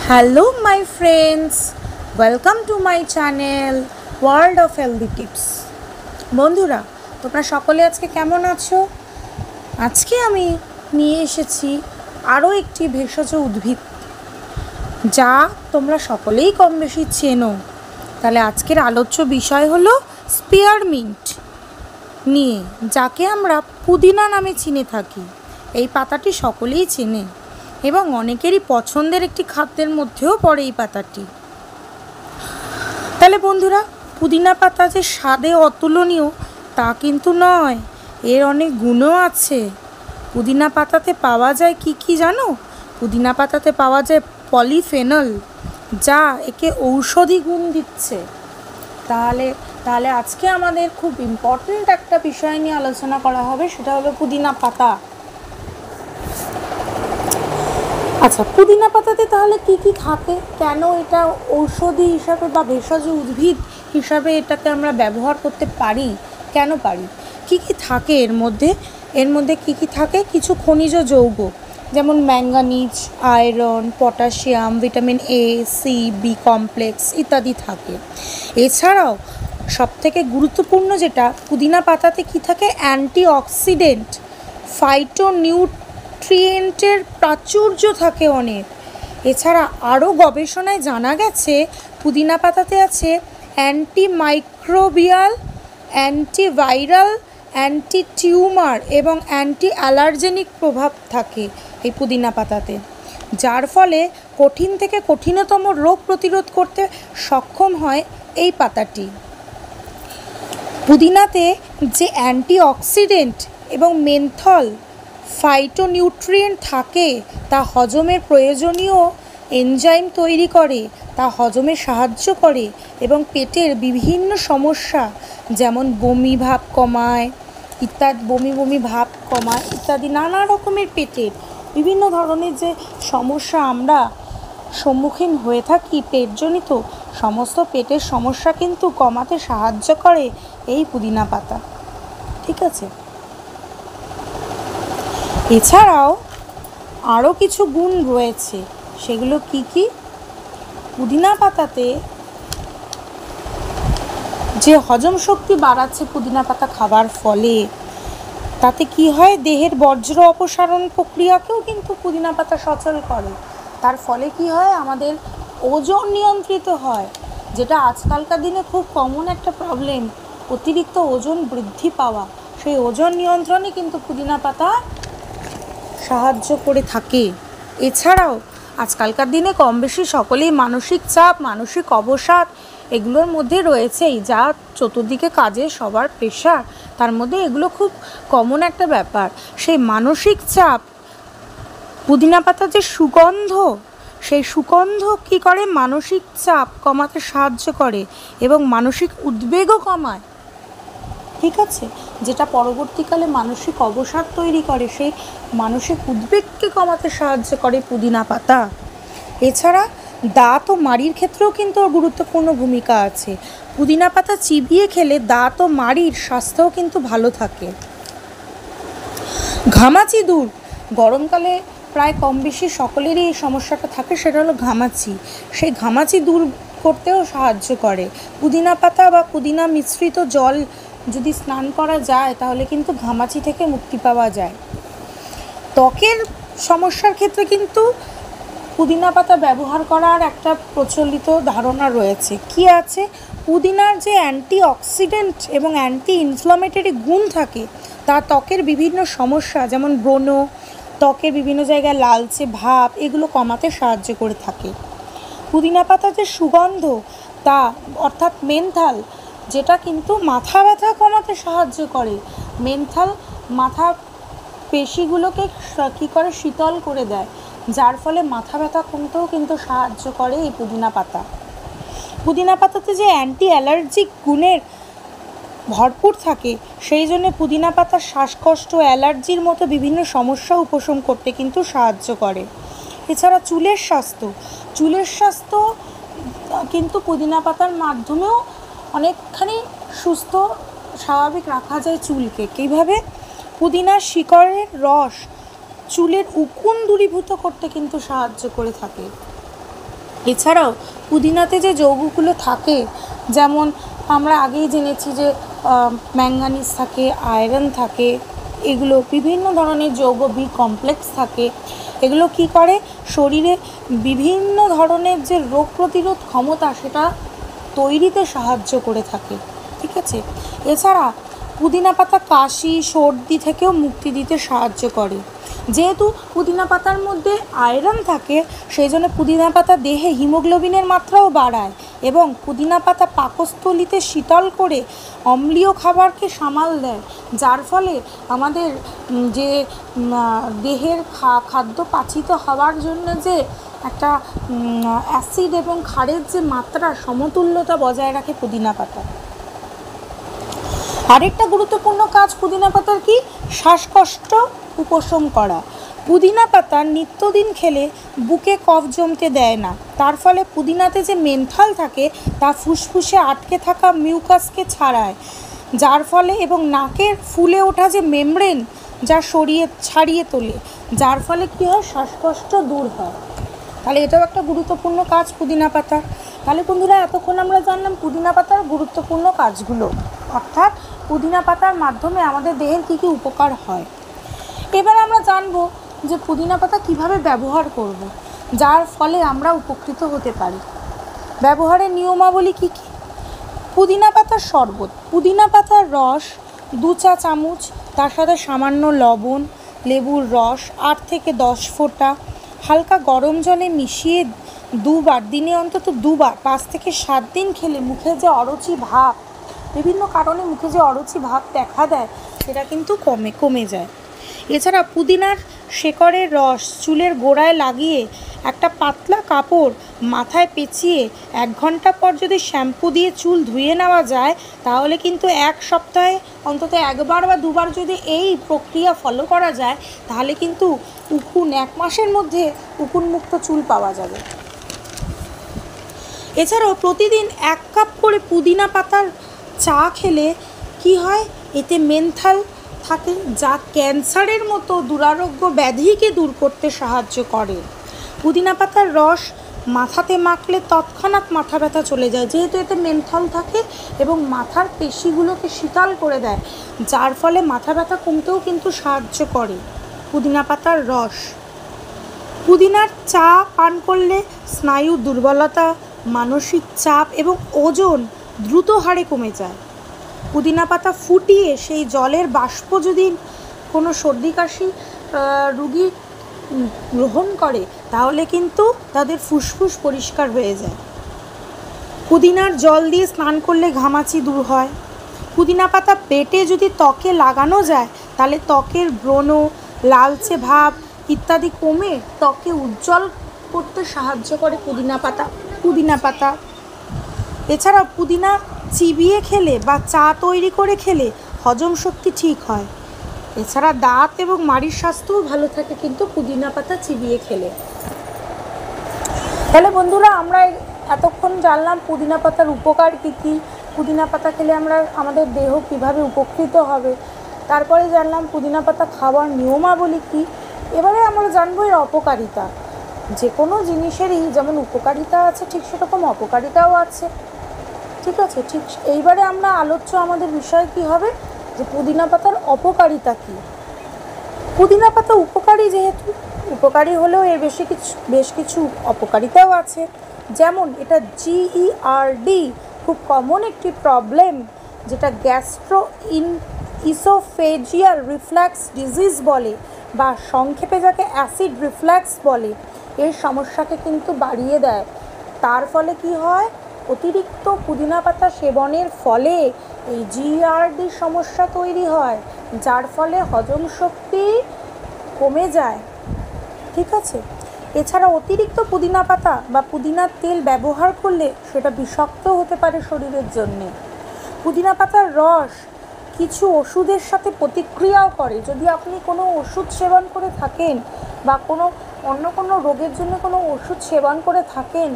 Hello my friends, welcome to my channel world of healthy tips. বন্ধুরা, তোমরা সকলে আজকে কেমন আছো? আজকে আমি নিয়ে এসেছি আরও একটি ভেষজ উদ্ভিদ, যা তোমরা সকলেই কম বেশি চেনো। তাহলে আজকের আলোচ্য বিষয় হলো স্পিয়ারমিন্ট নিয়ে, যাকে আমরা পুদিনা নামে চিনে থাকি। এই পাতাটি সকলেই চেনে এবং অনেকেরই পছন্দের একটি খাদ্যের মধ্যেও পড়ে এই পাতাটি। তাহলে বন্ধুরা, পুদিনা পাতা যে স্বাদে অতুলনীয় তা কিন্তু নয়, এর অনেক গুণও আছে। পুদিনা পাতাতে পাওয়া যায় কি জানো? পুদিনা পাতাতে পাওয়া যায় পলিফেনল, যা একে ঔষধি গুণ দিচ্ছে। তাহলে আজকে আমাদের খুব ইম্পর্ট্যান্ট একটা বিষয় নিয়ে আলোচনা করা হবে, সেটা হলো পুদিনা পাতা। আচ্ছা, পুদিনা পাতাতে তাহলে কি থাকে, কেন এটা ঔষধি হিসাবে বা ভেষজ উদ্ভিদ হিসাবে এটাকে আমরা ব্যবহার করতে পারি, কেন পারি? কি থাকে এর মধ্যে কি থাকে? কিছু খনিজ যৌগ, যেমন manganese, iron, potassium, vitamin A, C, B complex ইত্যাদি থাকে। এছাড়াও সবথেকে গুরুত্বপূর্ণ যেটা, পুদিনা পাতাতে কি থাকে? অ্যান্টিঅক্সিডেন্ট, ফাইটোনিউট্রিয়েন্টের প্রাচুর্য থাকে অনেক। এছাড়া আরও গবেষণায় জানা গেছে পুদিনা পাতাতে আছে অ্যান্টিমাইক্রোবিয়াল, অ্যান্টিভাইরাল, অ্যান্টি টিউমার এবং অ্যান্টি অ্যালার্জেনিক প্রভাব থাকে এই পুদিনা পাতাতে, যার ফলে কঠিন থেকে কঠিনতম রোগ প্রতিরোধ করতে সক্ষম হয় এই পাতাটি। পুদিনাতে যে অ্যান্টিঅক্সিডেন্ট এবং মেন্থল ফাইটোনিউট্রিয়েন্ট থাকে, তা হজমের প্রয়োজনীয় এনজাইম তৈরি করে, তা হজমে সাহায্য করে এবং পেটের বিভিন্ন সমস্যা যেমন বমি ভাব কমায় ইত্যাদি নানা রকমের পেটের বিভিন্ন ধরনের যে সমস্যা আমরা সম্মুখীন হয়ে থাকি পেটজনিত, সমস্ত পেটের সমস্যা কিন্তু কমাতে সাহায্য করে এই পুদিনা পাতা। ঠিক আছে, এছাড়াও আরও কিছু গুণ রয়েছে, সেগুলো কি? পুদিনা পাতাতে যে হজম শক্তি বাড়াচ্ছে পুদিনা পাতা খাবার ফলে, তাতে কি হয়? দেহের বর্জ্য অপসারণ প্রক্রিয়াকেও কিন্তু পুদিনা পাতা সচল করে। তার ফলে কি হয়? আমাদের ওজন নিয়ন্ত্রিত হয়, যেটা আজকালকার দিনে খুব কমন একটা প্রবলেম, অতিরিক্ত ওজন বৃদ্ধি পাওয়া। সেই ওজন নিয়ন্ত্রণে কিন্তু পুদিনা পাতা সাহায্য করে থাকে। এছাড়াও আজকালকার দিনে কম বেশি সকলেই মানসিক চাপ, মানসিক অবসাদ এগুলোর মধ্যে রয়েছেই, যা চতুর্দিকে কাজে সবার প্রেশার, তার মধ্যে এগুলো খুব কমন একটা ব্যাপার। সেই মানসিক চাপ, পুদিনা পাতার যে সুগন্ধ, সেই সুগন্ধ কি করে? মানসিক চাপ কমাতে সাহায্য করে এবং মানসিক উদ্বেগও কমায়। ঠিক আছে, যেটা পরবর্তীকালে মানসিক অবসাদ তৈরি করে, সেই মানসিক উদ্বেগকে কমাতে সাহায্য করে পুদিনা পাতা। এছাড়া দাঁত ও মাড়ির ক্ষেত্রেও কিন্তু গুরুত্বপূর্ণ ভূমিকা আছে। পুদিনা পাতা চিবিয়ে খেলে দাঁত ও মাড়ির স্বাস্থ্যও কিন্তু ভালো থাকে। ঘামাচি দূর, গরমকালে প্রায় কম বেশি সকলেরই এই সমস্যাটা থাকে, সেটা হলো ঘামাচি। সেই ঘামাচি দূর করতেও সাহায্য করে পুদিনা পাতা বা পুদিনা মিশ্রিত জল যদি স্নান করা যায়, তাহলে কিন্তু ঘামাচি থেকে মুক্তি পাওয়া যায়। ত্বকের সমস্যার ক্ষেত্রে কিন্তু পুদিনা পাতা ব্যবহার করার একটা প্রচলিত ধারণা রয়েছে। কি আছে? পুদিনার যে অ্যান্টিঅক্সিডেন্ট এবং অ্যান্টি ইনফ্লামেটরি গুণ থাকে, তা ত্বকের বিভিন্ন সমস্যা যেমন ব্রণ, ত্বকের বিভিন্ন জায়গায় লালচে ভাব এগুলো কমাতে সাহায্য করে থাকে। পুদিনা পাতার যে সুগন্ধ, তা অর্থাৎ মেন্থাল, যেটা কিন্তু মাথা ব্যথা কমাতে সাহায্য করে। মেন্থাল মাথা পেশিগুলোকে কী করে? শীতল করে দেয়, যার ফলে মাথা ব্যথা কমতেও কিন্তু সাহায্য করে এই পুদিনা পাতা। পুদিনা পাতাতে যে অ্যান্টি অ্যালার্জিক গুণের ভরপুর থাকে, সেই জন্য পুদিনা পাতা শ্বাসকষ্ট, অ্যালার্জির মতো বিভিন্ন সমস্যা উপশম করতে কিন্তু সাহায্য করে। এছাড়া চুলের স্বাস্থ্য কিন্তু পুদিনা পাতার মাধ্যমেও অনেকখানি সুস্থ স্বাভাবিক রাখা যায় চুলকে। কীভাবে? পুদিনার শিকড়ের রস চুলের উকুন দূরীভূত করতে কিন্তু সাহায্য করে থাকে। এছাড়াও পুদিনাতে যে যৌগগুলো থাকে, যেমন আমরা আগেই জেনেছি যে ম্যাঙ্গানিজ থাকে, আয়রন থাকে, এগুলো বিভিন্ন ধরনের যৌগ, বি কমপ্লেক্স থাকে। এগুলো কি করে, শরীরে বিভিন্ন ধরনের যে রোগ প্রতিরোধ ক্ষমতা সেটা তৈরিতে সাহায্য করে থাকে। ঠিক আছে। এছাড়া পুদিনা পাতা কাশি, সর্দি থেকেও মুক্তি দিতে সাহায্য করে। যেহেতু পুদিনা পাতার মধ্যে আয়রন থাকে, সেই জন্য পুদিনা পাতা দেহে হিমোগ্লোবিনের মাত্রাও বাড়ায় এবং পুদিনা পাতা পাকস্থলিতে শীতল করে অম্লীয় খাবারকে সামাল দেয়, যার ফলে আমাদের যে দেহের খাদ্য পাচিত হওয়ার জন্য যে একটা অ্যাসিড এবং ক্ষারের যে মাত্রা, সমতুল্যতা বজায় রাখে পুদিনা পাতা। আরেকটা গুরুত্বপূর্ণ কাজ পুদিনা পাতার কি, শ্বাসকষ্ট উপশম করা। পুদিনা পাতা নিত্যদিন খেলে বুকে কফ জমতে দেয় না, তার ফলে পুদিনাতে যে মেন্থল থাকে তা ফুসফুসে আটকে থাকা মিউকাসকে ছাড়ায়, যার ফলে এবং নাকের ফুলে ওঠা যে মেমব্রেন যা ছাড়িয়ে তোলে, যার ফলে কী হয়, শ্বাসকষ্ট দূর হয়। তাহলে এটাও একটা গুরুত্বপূর্ণ কাজ পুদিনা পাতার। তাহলে বন্ধুরা, এতক্ষণ আমরা জানলাম পুদিনা পাতার গুরুত্বপূর্ণ কাজগুলো, অর্থাৎ পুদিনা পাতার মাধ্যমে আমাদের দেহের কী কী উপকার হয়। এবার আমরা জানবো যে পুদিনা পাতা কীভাবে ব্যবহার করব, যার ফলে আমরা উপকৃত হতে পারি। ব্যবহারের নিয়মাবলী কী কী? পুদিনা পাতার শরবত, পুদিনা পাতার রস 2 চা চামচ, তার সাথে সামান্য লবণ, লেবুর রস 8 থেকে 10 ফোঁটা, হালকা গরম জলে মিশিয়ে দুবার, দিনে অন্তত দুবার 5 থেকে 7 দিন খেলে মুখে যে অরুচি ভাব, বিভিন্ন কারণে মুখে যে অরুচি ভাব দেখা দেয়, সেটা কিন্তু কমে যায়। এছাড়া পুদিনার শেকড়ের রস চুলের গোড়ায় লাগিয়ে একটা পাতলা কাপড় মাথায় পেঁচিয়ে 1 ঘন্টা পর যদি শ্যাম্পু দিয়ে চুল ধুয়ে নেওয়া যায়, তাহলে কিন্তু 1 সপ্তাহে অন্তত 1 বার বা 2 বার যদি এই প্রক্রিয়া ফলো করা যায়, তাহলে কিন্তু 1 মাসের মধ্যে উকুনমুক্ত চুল পাওয়া যাবে। এছাড়াও প্রতিদিন 1 কাপ করে পুদিনা পাতার চা খেলে কি হয়, এতে মেন্থাল থাকে, যা ক্যান্সারের মতো দুরারোগ্য ব্যাধিকে দূর করতে সাহায্য করে। পুদিনা পাতার রস মাথাতে মাখলে তৎক্ষণাৎ মাথা ব্যথা চলে যায়, যেহেতু এতে মেন্থল থাকে এবং মাথার পেশিগুলোকে শীতল করে দেয়, যার ফলে মাথা ব্যথা কমতেও কিন্তু সাহায্য করে পুদিনা পাতার রস। পুদিনার চা পান করলে স্নায়ু দুর্বলতা, মানসিক চাপ এবং ওজন দ্রুত হারে কমে যায়। পুদিনা পাতা ফুটিয়ে সেই জলের বাষ্প যদি কোনো সর্দি কাশি রুগী গ্রহণ করে, তাহলে কিন্তু তাদের ফুসফুস পরিষ্কার হয়ে যায়। পুদিনার জল দিয়ে স্নান করলে ঘামাচি দূর হয়। পুদিনা পাতা বেটে যদি ত্বকে লাগানো যায়, তাহলে ত্বকের ব্রণ, লালচে ভাব ইত্যাদি কমে ত্বকে উজ্জ্বল করতে সাহায্য করে পুদিনা পাতা। এছাড়া পুদিনা চিবিয়ে খেলে বা চা তৈরি করে খেলে হজম শক্তি ঠিক হয়। এছাড়া দাঁত এবং মাড়ির স্বাস্থ্যও ভালো থাকে কিন্তু পুদিনা পাতা চিবিয়ে খেলে। তাহলে বন্ধুরা, আমরা এতক্ষণ জানলাম পুদিনা পাতার উপকার কী কী, পুদিনা পাতা খেলে আমাদের দেহ কীভাবে উপকৃত হবে। তারপরে জানলাম পুদিনা পাতা খাওয়ার নিয়মাবলী কী। এবারে আমরা জানবো এর অপকারিতা। যে কোনো জিনিসেরই যেমন উপকারিতা আছে, ঠিক সেরকম অপকারিতাও আছে। ঠিক আছে, ঠিক এইবারে আমরা আমাদের বিষয় কী হবে, যে পুদিনা পাতার অপকারিতা কী। পুদিনা পাতা উপকারী, যেহেতু উপকারী হলেও এর বেশ কিছু অপকারিতাও আছে। যেমন এটা GERD খুব কমন একটি প্রবলেম, যেটা ইসোফেজিয়াল রিফ্লাক্স ডিজিজ বলে, বা সংক্ষেপে যাকে অ্যাসিড রিফ্লাক্স বলে, এর সমস্যাকে কিন্তু বাড়িয়ে দেয়। তার ফলে কি হয়, অতিরিক্ত পুদিনা পাতা সেবনের ফলে এই GERD সমস্যা তৈরি হয়, যার ফলে হজম শক্তি কমে যায়। ঠিক আছে। এছাড়া অতিরিক্ত পুদিনা পাতা বা পুদিনার তেল ব্যবহার করলে সেটা বিষাক্ত হতে পারে শরীরের জন্যে। পুদিনা পাতার রস কিছু ওষুধের সাথে প্রতিক্রিয়াও করে। যদি আপনি কোনো ওষুধ সেবন করে থাকেন বা অন্য কোনো রোগের জন্য কোনো ওষুধ সেবন করে থাকেন,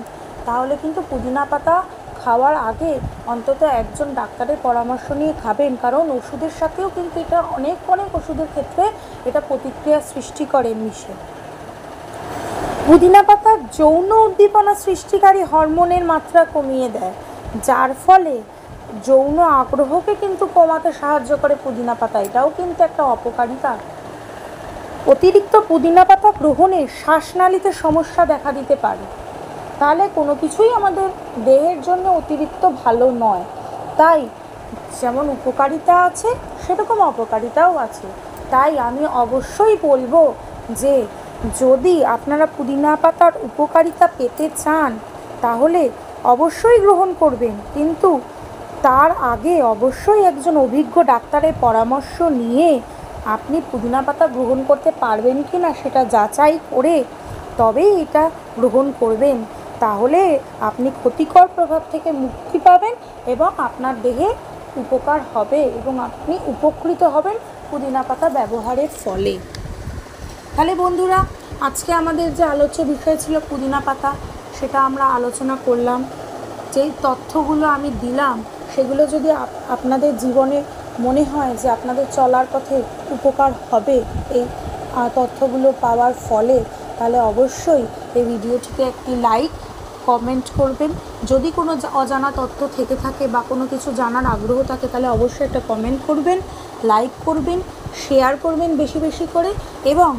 তাহলে কিন্তু পুদিনা পাতা খাওয়ার আগে অন্তত একজন ডাক্তারের পরামর্শ নিয়ে খাবেন, কারণ ওষুধের সাথেও কিন্তু এটা অনেক ওষুধের ক্ষেত্রে এটা প্রতিক্রিয়া সৃষ্টি করে মিশে। পুদিনা পাতা যৌন উদ্দীপনা সৃষ্টিকারী হরমোনের মাত্রা কমিয়ে দেয়, যার ফলে যৌন আগ্রহকে কিন্তু কমাতে সাহায্য করে পুদিনা পাতা। এটাও কিন্তু একটা অপকারিতা। অতিরিক্ত পুদিনা পাতা গ্রহণে শ্বাসনালীতে সমস্যা দেখা দিতে পারে। তাহলে কোনো কিছুই আমাদের দেহের জন্য অতিরিক্ত ভালো নয়। তাই যেমন উপকারিতা আছে সেরকম অপকারিতাও আছে। তাই আমি অবশ্যই বলবো যে যদি আপনারা পুদিনা পাতার উপকারিতা পেতে চান তাহলে অবশ্যই গ্রহণ করবেন, কিন্তু তার আগে অবশ্যই একজন অভিজ্ঞ ডাক্তারের পরামর্শ নিয়ে আপনি পুদিনা পাতা গ্রহণ করতে পারবেন কি না সেটা যাচাই করে তবেই এটা গ্রহণ করবেন। তাহলে আপনি ক্ষতিকর প্রভাব থেকে মুক্তি পাবেন এবং আপনার দেহে উপকার হবে এবং আপনি উপকৃত হবেন পুদিনা পাতা ব্যবহারের ফলে। তাহলে বন্ধুরা, আজকে আমাদের যে আলোচ্য বিষয় ছিল পুদিনা পাতা, সেটা আমরা আলোচনা করলাম। যেই তথ্যগুলো আমি দিলাম সেগুলো যদি আপনাদের জীবনে মনে হয় যে আপনাদের চলার পথে উপকার হবে এই তথ্যগুলো পাওয়ার ফলে, তাহলে অবশ্যই এই ভিডিওটিতে একটি লাইক, কমেন্ট করবেন। যদি কোনো অজানা তথ্য থেকে থাকে বা কোনো কিছু জানার আগ্রহ থাকে তাহলে অবশ্যই একটা কমেন্ট করবেন, লাইক করবেন, শেয়ার করবেন বেশি বেশি করে এবং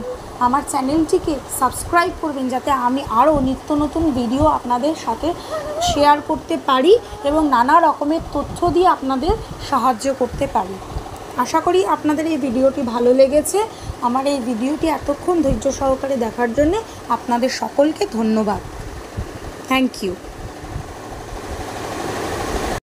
আমার চ্যানেলটিকে সাবস্ক্রাইব করবেন যাতে আমি আরও নিত্য নতুন ভিডিও আপনাদের সাথে শেয়ার করতে পারি এবং নানা রকমের তথ্য দিয়ে আপনাদের সাহায্য করতে পারি। আশা করি আপনাদের এই ভিডিওটি ভালো লেগেছে। আমার এই ভিডিওটি এতক্ষণ ধৈর্য সহকারে দেখার জন্য আপনাদের সকলকে ধন্যবাদ। Thank you.